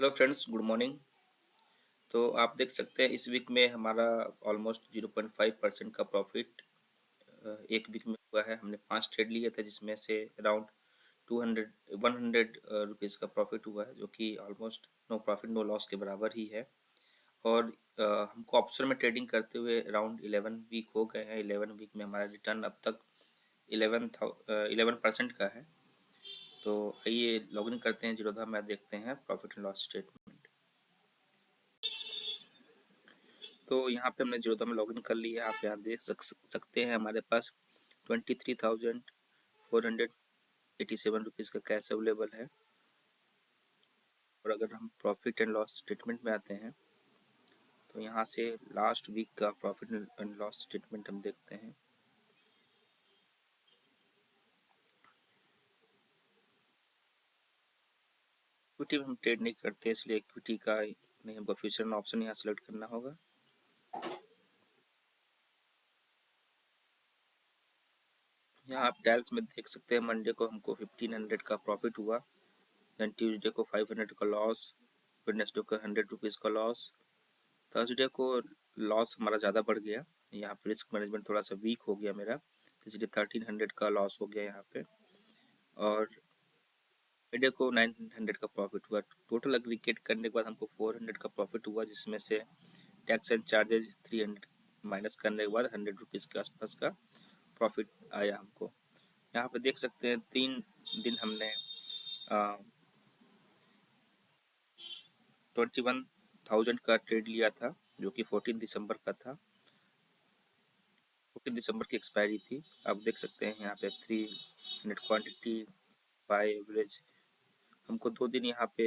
Hello friends, good morning. तो आप देख सकते हैं इस वीक में हमारा ऑलमोस्ट 0.5% का प्रॉफिट एक वीक में हुआ है। हमने 5 ट्रेड लिए थे जिसमें से अराउंड 100 रुपीज़ का प्रॉफिट हुआ है, जो कि almost no profit no loss के बराबर ही है। और हमको ऑप्शन में ट्रेडिंग करते हुए अराउंड 11 वीक हो गए हैं। 11 वीक में हमारा रिटर्न अब तक 11% का है। तो आइए लॉग इन करते हैं जीरोधा में, देखते हैं प्रॉफिट एंड लॉस स्टेटमेंट। तो यहाँ पे हमने जीरोधा में लॉगिन कर लिया है। आप यहाँ देख सकते हैं हमारे पास 23,487 रुपीज़ का कैश अवेलेबल है। और अगर हम प्रॉफिट एंड लॉस स्टेटमेंट में आते हैं तो यहाँ से लास्ट वीक का प्रॉफिट एंड लॉस स्टेटमेंट हम देखते हैं। इक्विटी में हम ट्रेड नहीं करते, इसलिए इक्विटी का नहीं, हमको फ्यूचर ऑप्शन यहाँ सेलेक्ट करना होगा। यहाँ आप टाइल्स में देख सकते हैं मंडे को हमको 1500 का प्रॉफिट हुआ, देन ट्यूसडे को 500 का लॉस, वेडनेसडे को 100 रुपीज़ का लॉस। थर्सडे को लॉस हमारा ज़्यादा बढ़ गया, यहाँ पे रिस्क मैनेजमेंट थोड़ा सा वीक हो गया मेरा, इसलिए 1300 का लॉस हो गया यहाँ पे। और फ्राइडे को 900 का प्रॉफिट हुआ। टोटल एग्रीगेट करने के बाद हमको 400 का प्रॉफिट हुआ, जिसमें से टैक्स एंड चार्जेस 300 माइनस करने के बाद 100 रुपीज़ के आसपास का प्रॉफिट आया हमको। यहाँ पे देख सकते हैं 3 दिन हमने 21,000 का ट्रेड लिया था, जो कि 14 दिसंबर का था। 14 दिसंबर की एक्सपायरी थी। आप देख सकते हैं यहाँ पे 300 क्वांटिटी बाय एवरेज। हमको 2 दिन यहाँ पे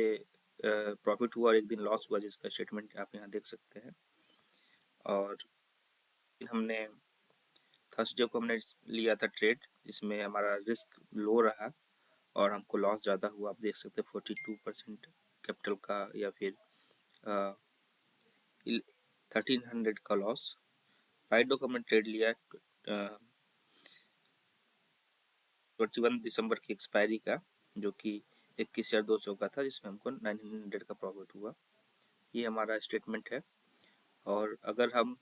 प्रॉफिट हुआ और 1 दिन लॉस हुआ, जिसका स्टेटमेंट आप यहाँ देख सकते हैं। और हमने थर्सडे को हमने लिया था ट्रेड, जिसमें हमारा रिस्क लो रहा और हमको लॉस ज़्यादा हुआ। आप देख सकते हैं 42% कैपिटल का या फिर 1300 का लॉस। फ्राइडे को हमने ट्रेड लिया 21 दिसंबर की एक्सपायरी का, जो कि 21,200 का था, जिसमें हमको 900 का प्रॉफिट हुआ। ये हमारा स्टेटमेंट है। और अगर हम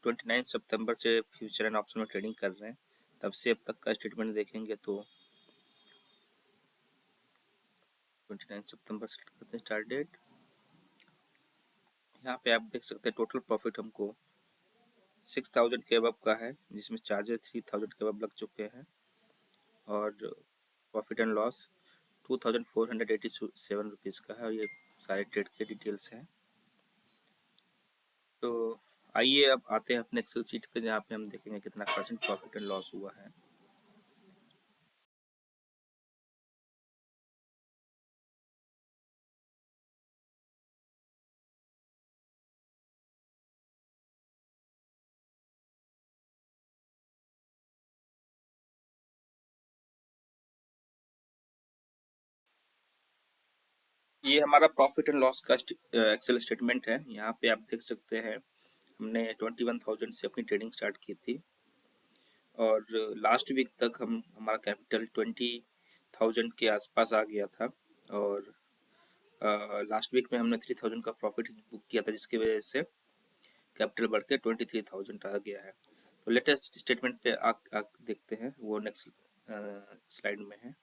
29 सितंबर से फ्यूचर एंड ऑप्शन में ट्रेडिंग कर रहे हैं, तब से अब तक का स्टेटमेंट देखेंगे तो 29 सितंबर से करते हैं स्टार्ट डेट। यहाँ पे आप देख सकते हैं टोटल प्रॉफिट हमको 6,000 के अबव का है, जिसमें चार्जेस 3,000 के अबव लग चुके हैं। और प्रॉफिट एंड लॉस 2,487 रुपीज़ का है। और ये सारे ट्रेड के डिटेल्स हैं। तो आइए अब आते हैं अपने एक्सेल सीट पे, जहाँ पे हम देखेंगे कितना परसेंट प्रॉफिट एंड लॉस हुआ है। ये हमारा प्रॉफिट एंड लॉस का एक्सेल स्टेटमेंट है। यहाँ पे आप देख सकते हैं हमने 21,000 से अपनी ट्रेडिंग स्टार्ट की थी और लास्ट वीक तक हम हमारा कैपिटल 20,000 के आसपास आ गया था। और लास्ट वीक में हमने 3,000 का प्रॉफिट बुक किया था, जिसकी वजह से कैपिटल बढ़ के 23,000 आ गया है। तो लेटेस्ट स्टेटमेंट पे आ देखते हैं, वो नेक्स्ट स्लाइड में है।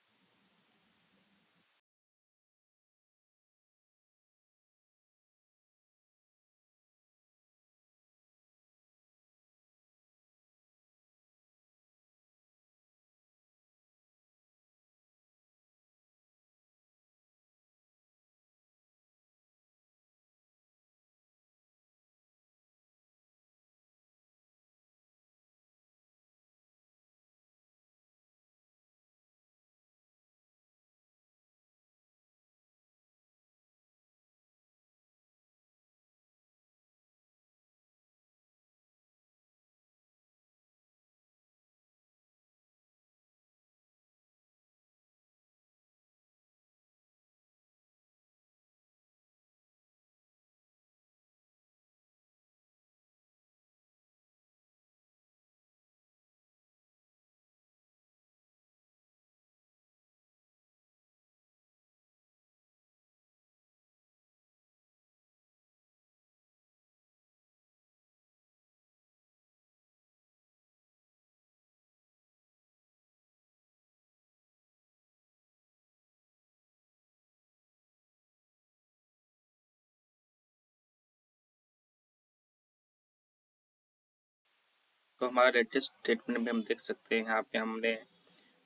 तो हमारा लेटेस्ट स्टेटमेंट में हम देख सकते हैं, यहाँ पे हमने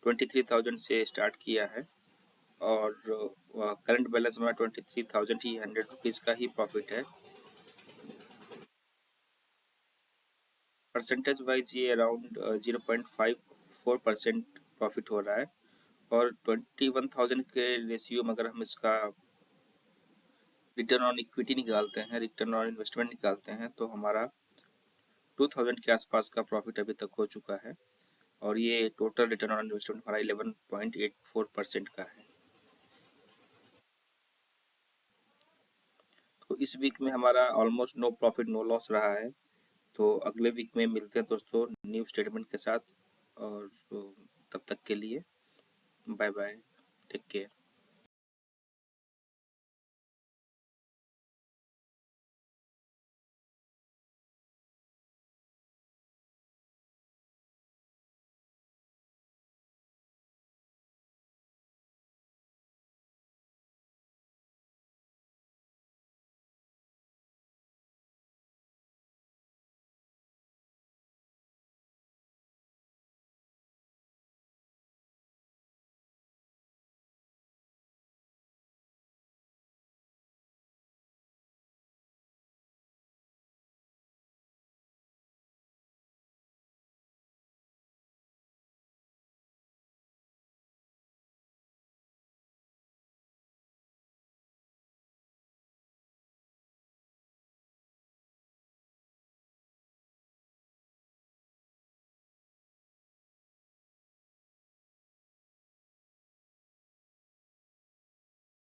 23,000 से स्टार्ट किया है और करंट बैलेंस हमारा 23,100 रुपीज़ का ही प्रॉफिट है। परसेंटेज वाइज ये अराउंड 0.54% प्रॉफिट हो रहा है और 21,000 के रेशियो में अगर हम इसका रिटर्न ऑन इक्विटी निकालते हैं, रिटर्न ऑन इन्वेस्टमेंट निकालते हैं, तो हमारा 2,000 के आसपास का प्रॉफिट अभी तक हो चुका है और ये टोटल रिटर्न ऑन इन्वेस्टमेंट हमारा 11.84% का है। तो इस वीक में हमारा almost no profit no loss रहा है। तो अगले वीक में मिलते हैं दोस्तों न्यू स्टेटमेंट के साथ, और तब तक के लिए बाय बाय, टेक केयर।